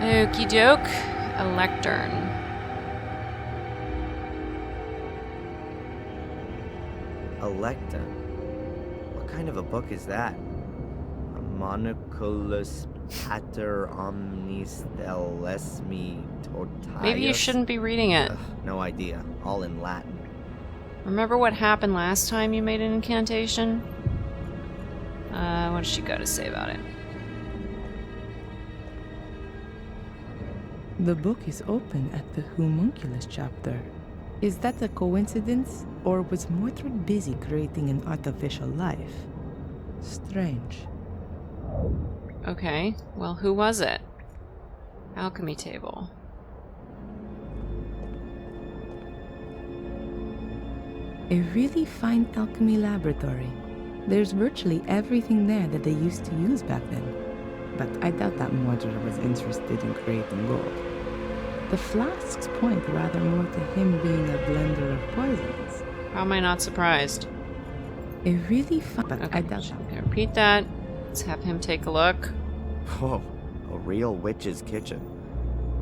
Okie doke. A lectern. A lectern? What kind of a book is that? A monoculus pater omnis thelesmi tortius? Maybe you shouldn't be reading it. No idea. All in Latin. Remember what happened last time you made an incantation? What does she got to say about it? The book is open at the homunculus chapter. Is that a coincidence, or was Mordred busy creating an artificial life? Strange. Okay, well, who was it? Alchemy table. A really fine alchemy laboratory. There's virtually everything there that they used to use back then. But I doubt that Mordred was interested in creating gold. The flasks point rather more to him being a blender of poisons. How am I not surprised? A really fine... But Okay, I doubt that. okay, repeat that. Let's have him take a look. Whoa, a real witch's kitchen.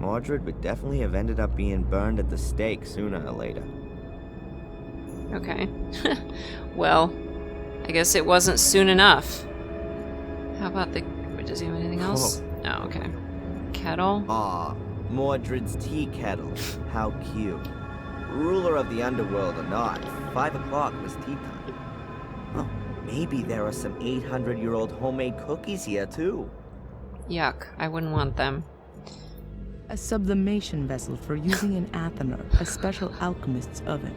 Mordred would definitely have ended up being burned at the stake sooner or later. Okay. Well, I guess it wasn't soon enough. How about the... Does he have anything else? No, okay. Kettle? Aw, Mordred's tea kettle. How cute. Ruler of the underworld or not, 5 o'clock was tea time. Oh, maybe there are some 800-year-old homemade cookies here too. Yuck, I wouldn't want them. A sublimation vessel for using in Athener, a special alchemist's oven.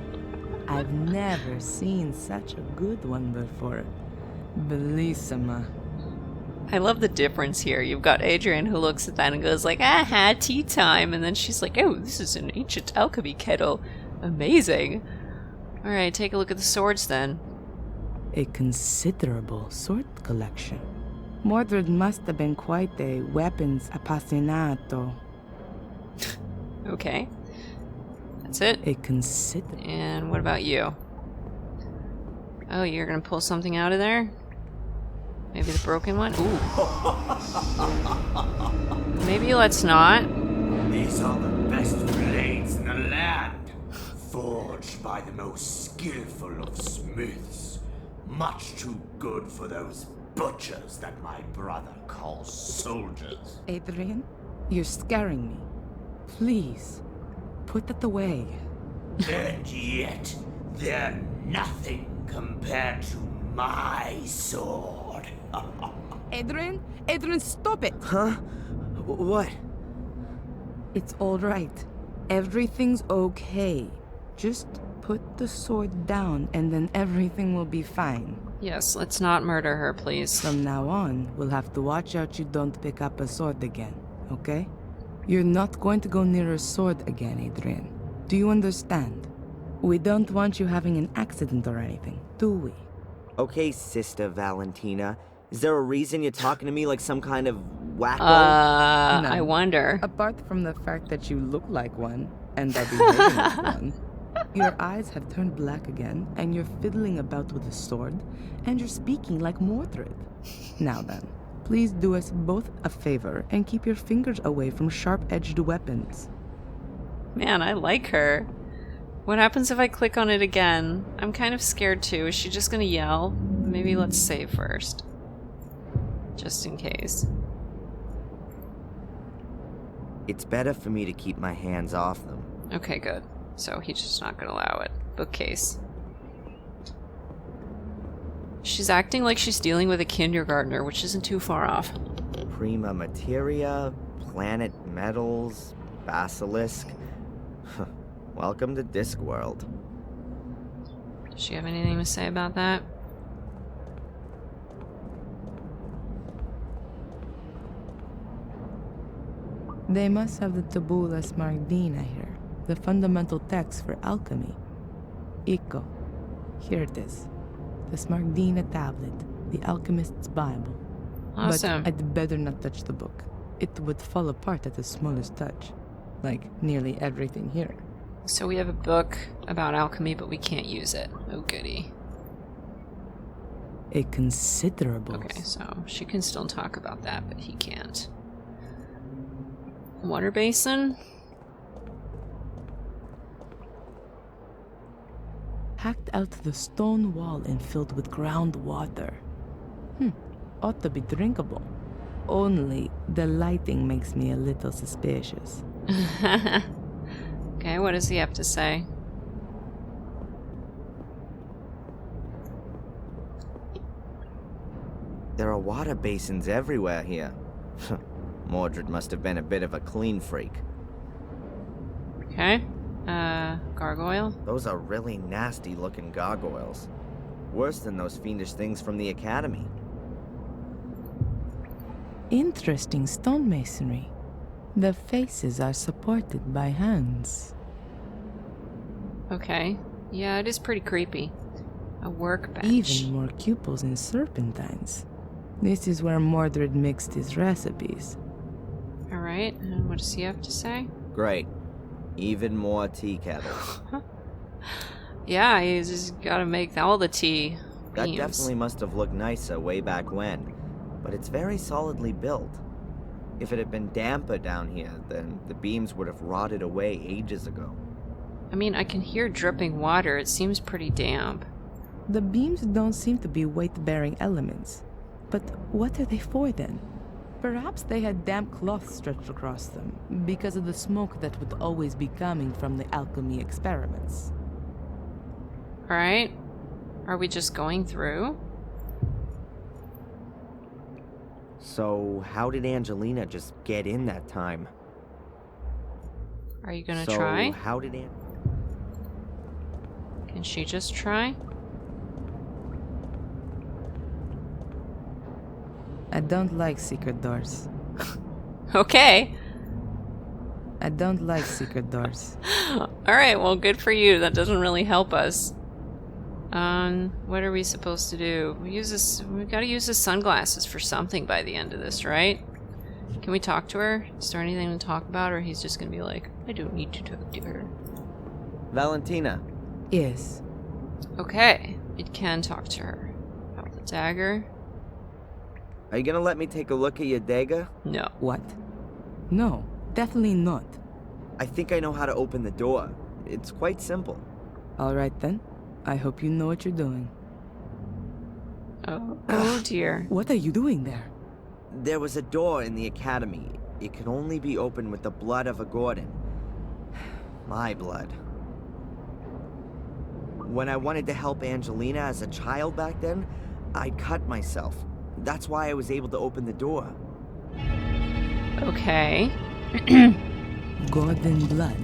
I've never seen such a good one before. Bellissima. I love the difference here. You've got Adrian who looks at that and goes like, aha, tea time. And then she's like, oh, this is an ancient alchemy kettle. Amazing. Alright, take a look at the swords then. A considerable sword collection. Mordred must have been quite a weapons appassionato. Okay. That's it. A considerable... And what about you? Oh, you're gonna pull something out of there? Maybe the broken one? Ooh. Maybe let's not. These are the best blades in the land, forged by the most skillful of smiths. Much too good for those butchers that my brother calls soldiers. Adrian, you're scaring me. Please, put that away. And yet, they're nothing compared to my sword. Adrian, stop it! Huh? What? It's all right. Everything's okay. Just put the sword down and then everything will be fine. Yes, let's not murder her, please. From now on, we'll have to watch out you don't pick up a sword again, okay? You're not going to go near a sword again, Adrian. Do you understand? We don't want you having an accident or anything, do we? Okay, Sister Valentina. Is there a reason you're talking to me like some kind of wacko? No. I wonder. Apart from the fact that you look like one, and are behaving like one, your eyes have turned black again, and you're fiddling about with a sword, and you're speaking like Mordred. Now then, please do us both a favor and keep your fingers away from sharp-edged weapons. Man, I like her. What happens if I click on it again? I'm kind of scared too. Is she just gonna yell? Maybe let's save first. Just in case. It's better for me to keep my hands off them. Okay, good. So he's just not gonna allow it. Bookcase. She's acting like she's dealing with a kindergartner, which isn't too far off. Prima materia, planet metals, basilisk. Welcome to Discworld. Does she have anything to say about that? They must have the Tabula Smaragdina here, the fundamental text for alchemy. Icco. Here it is. The Smaragdina tablet, the alchemist's Bible. Awesome. But I'd better not touch the book. It would fall apart at the smallest touch. Like nearly everything here. So we have a book about alchemy, but we can't use it. Oh goody. A considerable... Okay, so she can still talk about that, but he can't. Water basin? Hacked out the stone wall and filled with groundwater. Ought to be drinkable. Only the lighting makes me a little suspicious. Okay, what does he have to say? There are water basins everywhere here. Mordred must have been a bit of a clean freak. Okay. Gargoyle? Those are really nasty looking gargoyles. Worse than those fiendish things from the academy. Interesting stonemasonry. The faces are supported by hands. Okay. Yeah, it is pretty creepy. A workbench. Even more cupels and serpentines. This is where Mordred mixed his recipes. Alright, and what does he have to say? Great. Even more tea kettles. Yeah, he's just gotta make all the tea. That beams. definitely must have looked nicer way back when. But it's very solidly built. If it had been damper down here, then the beams would have rotted away ages ago. I mean, I can hear dripping water. It seems pretty damp. The beams don't seem to be weight-bearing elements. But what are they for then? Perhaps they had damp cloth stretched across them, because of the smoke that would always be coming from the alchemy experiments. Alright. Are we just going through? So, how did Angelina just get in that time? Are you gonna try? How did Can she just try? I don't like secret doors. Okay. I don't like secret doors. Alright, well, good for you. That doesn't really help us. What are we supposed to do? We gotta use the sunglasses for something by the end of this, right? Can we talk to her? Is there anything to talk about, or he's just gonna be like, I don't need to talk to her. Valentina, Yes. Okay, it can talk to her. About the dagger? are you gonna let me take a look at your dagger? No. What? No, definitely not. I think I know how to open the door. It's quite simple. All right then. I hope you know what you're doing. Oh dear. What are you doing there? There was a door in the academy. It can only be opened with the blood of a Gordon. My blood. When I wanted to help Angelina as a child back then, I'd cut myself. That's why I was able to open the door. Okay. Gordon blood.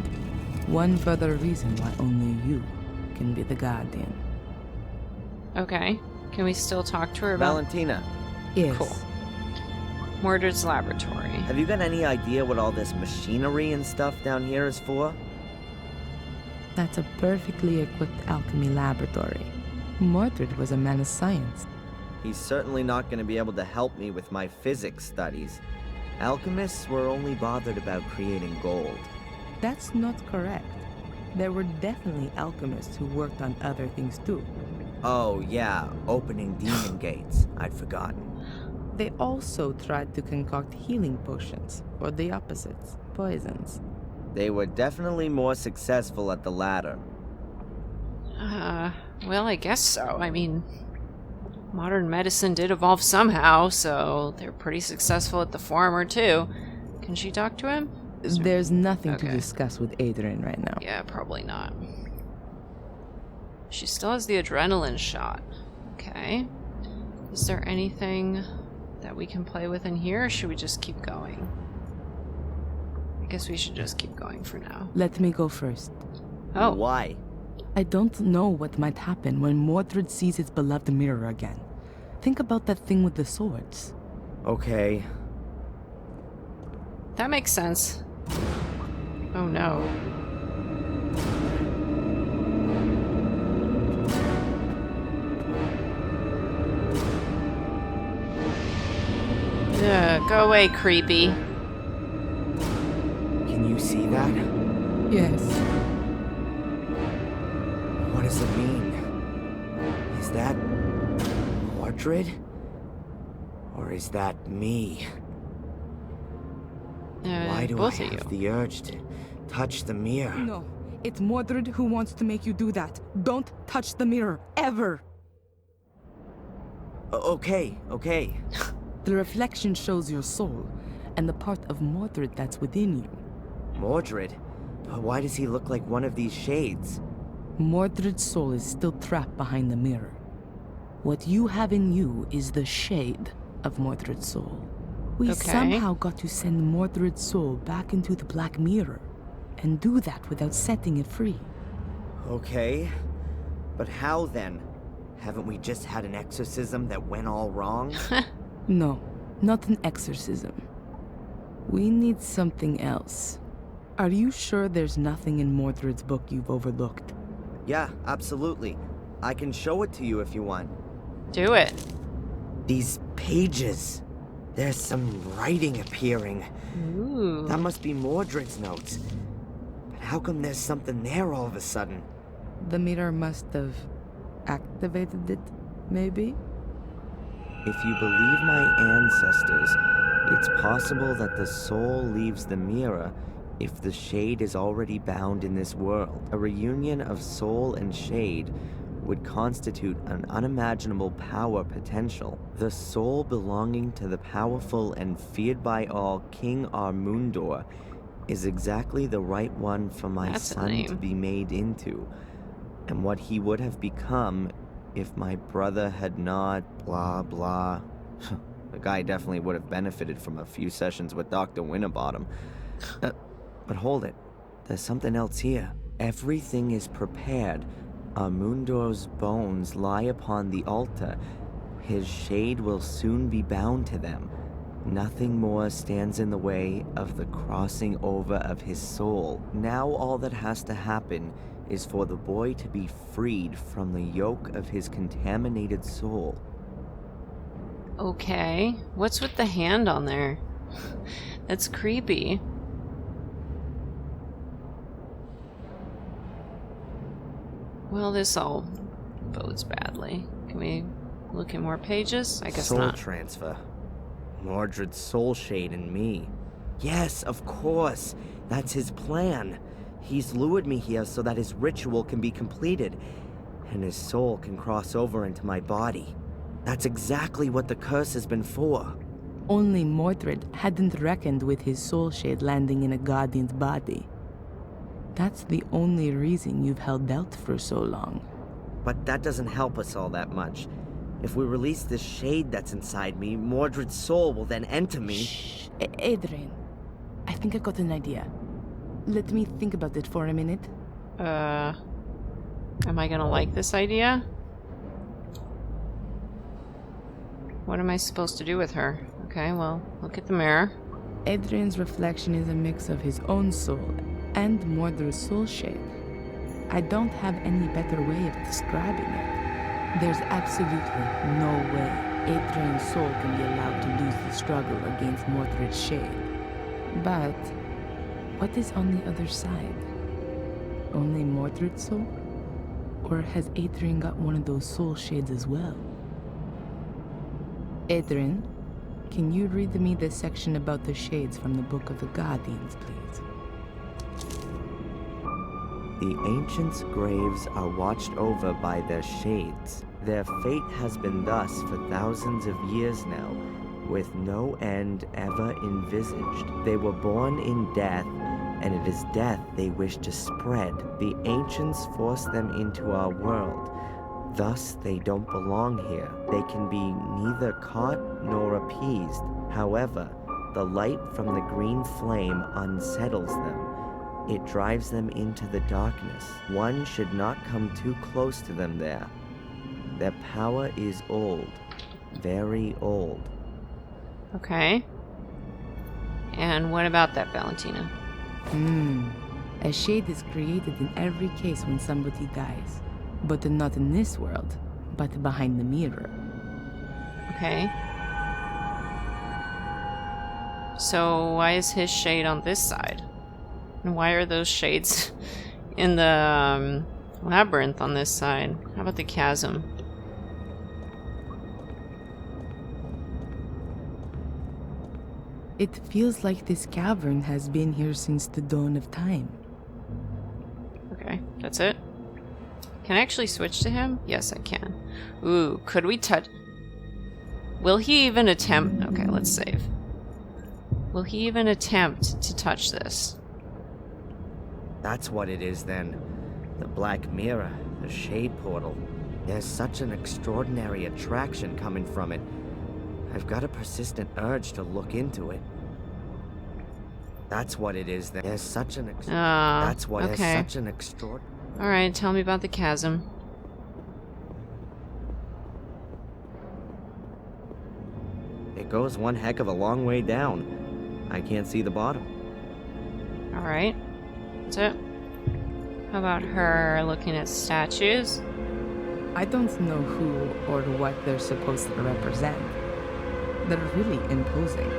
One further reason why only you can be the guardian. Okay. Can we still talk to her about Valentina, Yes. Cool. Mordred's laboratory? have you got any idea what all this machinery and stuff down here is for? That's a perfectly equipped alchemy laboratory. Mordred was a man of science. He's certainly not going to be able to help me with my physics studies. Alchemists were only bothered about creating gold. That's not correct. There were definitely alchemists who worked on other things too. Oh yeah, opening demon gates. I'd forgotten. They also tried to concoct healing potions, or the opposites, poisons. They were definitely more successful at the latter. Well, I guess so. I mean, modern medicine did evolve somehow, so they're pretty successful at the former, too. Can she talk to him? There's nothing to Okay. discuss with Adrian right now. Yeah, probably not. She still has the adrenaline shot. Okay. Is there anything that we can play with in here, or should we just keep going? I guess we should just keep going for now. Let me go first. Oh, Why? I don't know what might happen when Mordred sees his beloved mirror again. Think about that thing with the swords. Okay. that makes sense. Oh no. Ugh, go away, creepy. Can you see that? Yes. What does it mean? Is that Mordred? Or is that me? Why Why do I both of have you. the urge to touch the mirror? No, it's Mordred who wants to make you do that. Don't touch the mirror, ever! Okay. The reflection shows your soul, and the part of Mordred that's within you. Mordred? But why does he look like one of these shades? Mordred's soul is still trapped behind the mirror. What you have in you is the shade of Mordred's soul. We Okay. somehow got to send Mordred's soul back into the Black Mirror, and do that without setting it free. Okay. But how then? Haven't we just had an exorcism that went all wrong? No, not an exorcism. We need something else. Are you sure there's nothing in Mordred's book you've overlooked? Yeah, absolutely. I can show it to you if you want. Do it. These pages. There's some writing appearing. Ooh. That must be Mordred's notes. But how come there's something there all of a sudden? The mirror must have activated it, maybe? If you believe my ancestors, it's possible that the soul leaves the mirror if the shade is already bound in this world. A reunion of soul and shade would constitute an unimaginable power potential. The soul belonging to the powerful and feared by all King Armundor is exactly the right one for my That's a son to name. be made into, and what he would have become if my brother had not blah blah. The guy definitely would have benefited from a few sessions with Dr. Winterbottom. But hold it, there's something else here. Everything is prepared. Armundor's bones lie upon the altar. His shade will soon be bound to them. Nothing more stands in the way of the crossing over of his soul. Now all that has to happen is for the boy to be freed from the yoke of his contaminated soul. Okay. What's with the hand on there? That's creepy. Well, this all bodes badly. Can we look at more pages? I guess soul not. transfer. Mordred's soul shade in me. Yes, of course. That's his plan. He's lured me here so that his ritual can be completed, and his soul can cross over into my body. That's exactly what the curse has been for. Only Mordred hadn't reckoned with his soul shade landing in a guardian's body. That's the only reason you've held out for so long. But that doesn't help us all that much. If we release this shade that's inside me, Mordred's soul will then enter me. Shh, Adrian. I think I got an idea. Let me think about it for a minute. Am I gonna like this idea? What am I supposed to do with her? Okay, well, look at the mirror. Adrian's reflection is a mix of his own soul and Mordred's soul shade. I don't have any better way of describing it. There's absolutely no way Adrian's soul can be allowed to lose the struggle against Mordred's shade. But what is on the other side? Only Mordred's soul? Or has Adrian got one of those soul shades as well? Adrian, can you read me the section about the shades from the Book of the Guardians, please? The ancients' graves are watched over by their shades. Their fate has been thus for thousands of years now, with no end ever envisaged. They were born in death, and it is death they wish to spread. The ancients forced them into our world. Thus, they don't belong here. They can be neither caught nor appeased. However, the light from the green flame unsettles them. It drives them into the darkness. One should not come too close to them there. Their power is old, very old. Okay. And what about that, Valentina? A shade is created in every case when somebody dies. But not in this world, but behind the mirror. Okay. So why is his shade on this side? And why are those shades in the labyrinth on this side? How about the chasm? It feels like this cavern has been here since the dawn of time. Okay, that's it. Can I actually switch to him? Yes, I can. Ooh, could we touch... Will he even attempt... Okay, let's save. Will he even attempt to touch this? That's what it is then. The Black Mirror, the Shade Portal. There's such an extraordinary attraction coming from it. I've got a persistent urge to look into it. That's what it is then. There's such an That's what okay. has such an extraordinary... Alright, tell me about the chasm. It goes one heck of a long way down. I can't see the bottom. Alright. That's it. How about her looking at statues? I don't know who or what they're supposed to represent. They're really imposing.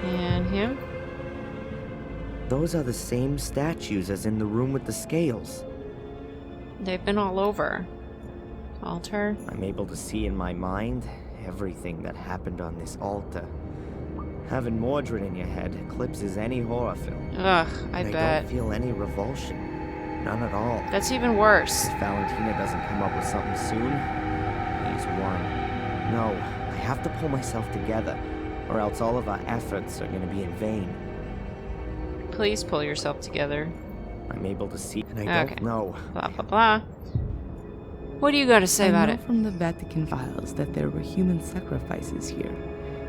And him? Those are the same statues as in the room with the scales. They've been all over. Altar? I'm able to see in my mind everything that happened on this altar. Having Mordred in your head eclipses any horror film. Ugh, I And bet. I don't feel any revulsion. None at all. That's even worse. If Valentina doesn't come up with something soon, he's won. No, I have to pull myself together, or else all of our efforts are going to be in vain. Please pull yourself together. I'm able to see, and I Okay. don't know. Blah, blah, blah. What do you got to say about I know it? from the Vatican files that there were human sacrifices here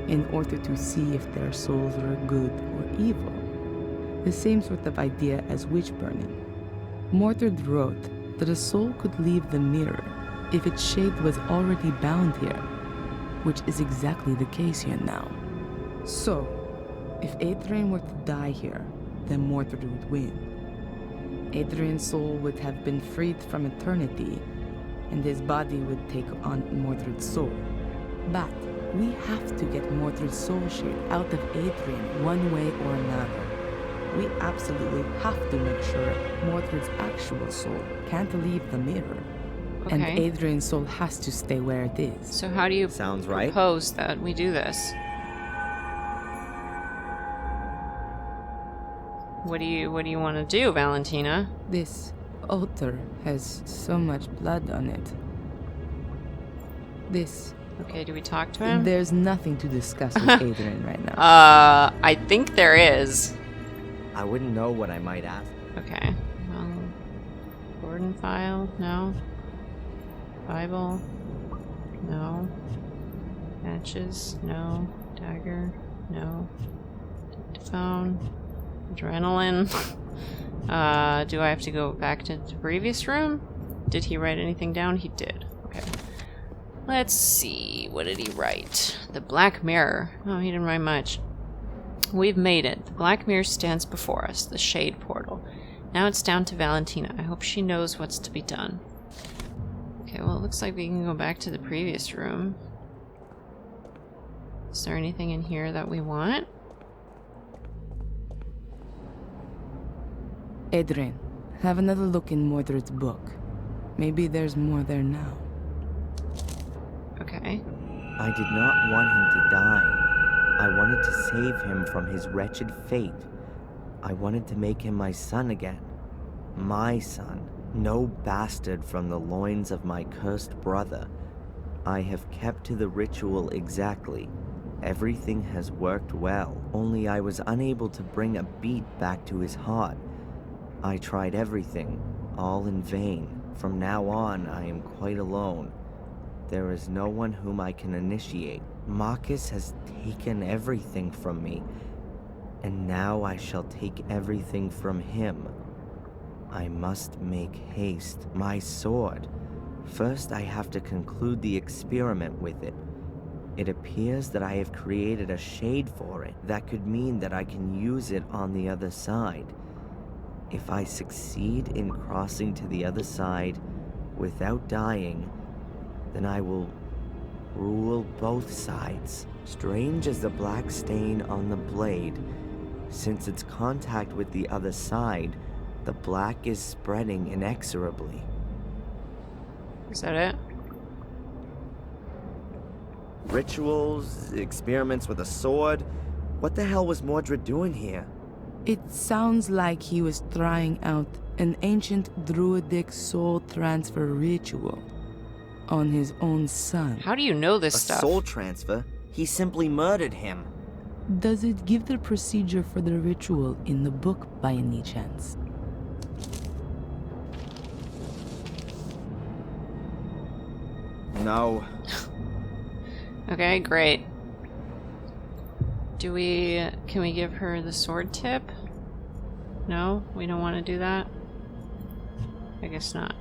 in order to see if their souls were good or evil. The same sort of idea as witch burning. Mordred wrote that a soul could leave the mirror if its shade was already bound here, which is exactly the case here now. So, if Adrian were to die here, then Mordred would win. Adrian's soul would have been freed from eternity, and his body would take on Mordred's soul. But we have to get Mordred's soul shade out of Adrian one way or another. We absolutely have to make sure Mordred's actual soul can't leave the mirror. And Okay. Adrian's soul has to stay where it is. So how do you Sounds right. propose that we do this? What do you want to do, Valentina? This altar has so much blood on it. This... Okay, do we talk to him? There's nothing to discuss with Adrian right now. I think there is. I wouldn't know what I might ask. Okay. Well, Gordon file? No. Bible? No. Matches? No. Dagger? No. Dictaphone? Adrenaline? Do I have to go back to the previous room? Did he write anything down? He did. Okay. Let's see. What did he write? The Black Mirror. Oh, he didn't write much. We've made it. The Black Mirror stands before us, the Shade Portal. Now it's down to Valentina. I hope she knows what's to be done. Okay, well, it looks like we can go back to the previous room. Is there anything in here that we want? Adrian, have another look in Mordred's book. Maybe there's more there now. Okay. I did not want him to die. I wanted to save him from his wretched fate. I wanted to make him my son again. My son. No bastard from the loins of my cursed brother. I have kept to the ritual exactly. Everything has worked well, only I was unable to bring a beat back to his heart. I tried everything, all in vain. From now on, I am quite alone. There is no one whom I can initiate. Marcus has taken everything from me, and now I shall take everything from him. I must make haste. My sword. First, I have to conclude the experiment with it. It appears that I have created a shade for it. That could mean that I can use it on the other side. If I succeed in crossing to the other side without dying, then I will rule both sides. Strange as the black stain on the blade, since its contact with the other side, the black is spreading inexorably. Is that it? Rituals, experiments with a sword, What the hell was Mordred doing here? It sounds like he was trying out an ancient druidic soul transfer ritual on his own son. How do you know A this stuff? soul transfer? He simply murdered him. Does it give the procedure for the ritual in the book by any chance? No. Okay, great. Can we give her the sword tip? No? We don't want to do that? I guess not.